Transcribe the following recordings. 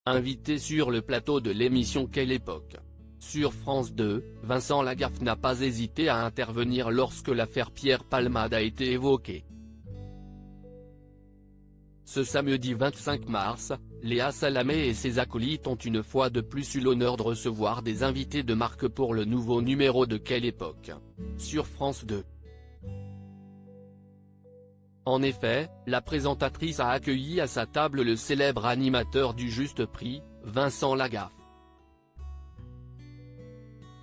Invité sur le plateau de l'émission Quelle époque? Sur France 2, Vincent Lagaffe n'a pas hésité à intervenir lorsque l'affaire Pierre Palmade a été évoquée. Ce samedi 25 mars, Léa Salamé et ses acolytes ont une fois de plus eu l'honneur de recevoir des invités de marque pour le nouveau numéro de Quelle époque? Sur France 2. En effet, la présentatrice a accueilli à sa table le célèbre animateur du Juste Prix, Vincent Lagaffe.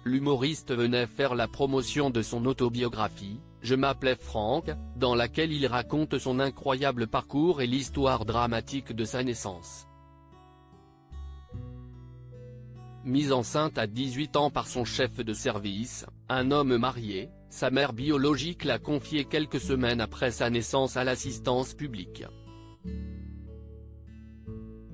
L'humoriste venait faire la promotion de son autobiographie, Je m'appelais Franck, dans laquelle il raconte son incroyable parcours et l'histoire dramatique de sa naissance. Mise enceinte à 18 ans par son chef de service, un homme marié, sa mère biologique l'a confié quelques semaines après sa naissance à l'assistance publique.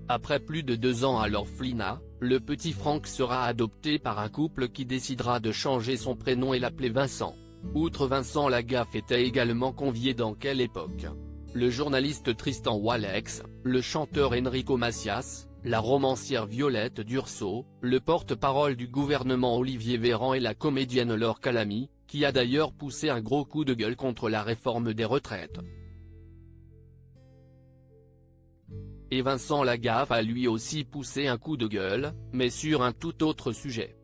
Après plus de 2 ans à l'orphelinat, le petit Franck sera adopté par un couple qui décidera de changer son prénom et l'appeler Vincent. Outre Vincent, Lagaffe était également convié dans Quelle époque? Le journaliste Tristan Walex, le chanteur Enrico Macias, la romancière Violette Durso, le porte-parole du gouvernement Olivier Véran et la comédienne Laure Calamy, qui a d'ailleurs poussé un gros coup de gueule contre la réforme des retraites. Et Vincent Lagaffe a lui aussi poussé un coup de gueule, mais sur un tout autre sujet.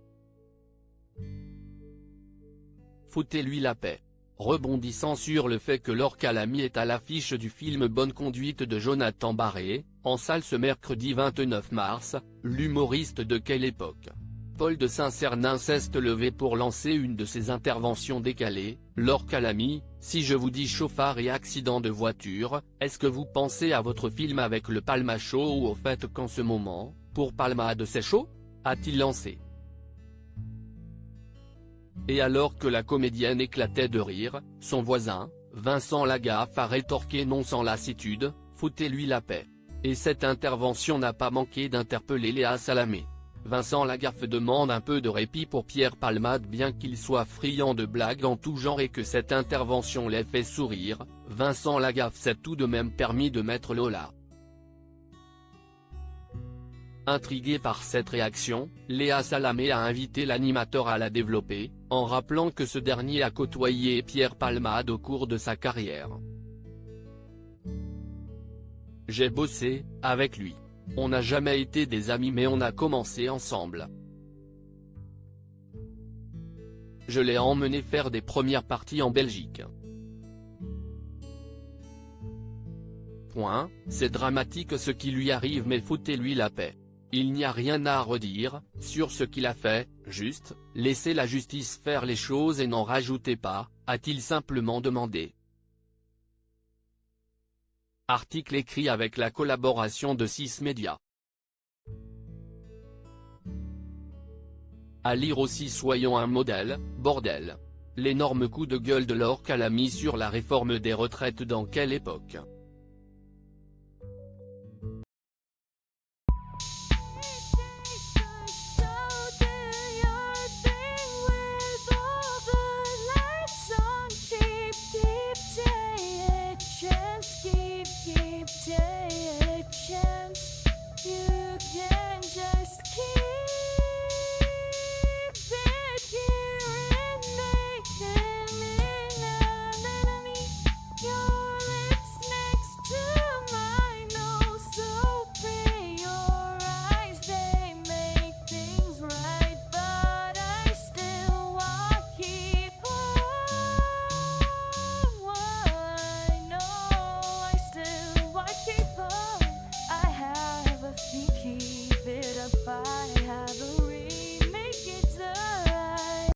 Foutez-lui la paix. Rebondissant sur le fait que Laure Calamy est à l'affiche du film Bonne conduite de Jonathan Barré, en salle ce mercredi 29 mars, l'humoriste de Quelle époque? Paul de Saint-Cernin s'est levé pour lancer une de ses interventions décalées. Laure Calamy, si je vous dis chauffard et accident de voiture, est-ce que vous pensez à votre film avec le Palma Show ou au fait qu'en ce moment, pour Palmade c'est chaud? A-t-il lancé. Et alors que la comédienne éclatait de rire, son voisin, Vincent Lagaffe a rétorqué non sans lassitude, foutez-lui la paix. Et cette intervention n'a pas manqué d'interpeller Léa Salamé. Vincent Lagaffe demande un peu de répit pour Pierre Palmade. Bien qu'il soit friand de blagues en tout genre et que cette intervention l'ait fait sourire, Vincent Lagaffe s'est tout de même permis de mettre Lola. Intriguée par cette réaction, Léa Salamé a invité l'animateur à la développer, en rappelant que ce dernier a côtoyé Pierre Palmade au cours de sa carrière. J'ai bossé avec lui. On n'a jamais été des amis mais on a commencé ensemble. Je l'ai emmené faire des premières parties en Belgique. C'est dramatique ce qui lui arrive mais foutez-lui la paix. Il n'y a rien à redire sur ce qu'il a fait, juste, laissez la justice faire les choses et n'en rajoutez pas, a-t-il simplement demandé. Article écrit avec la collaboration de 6 médias. À lire aussi Soyons un modèle, bordel. L'énorme coup de gueule de Laure Calamy sur la réforme des retraites dans Quelle époque?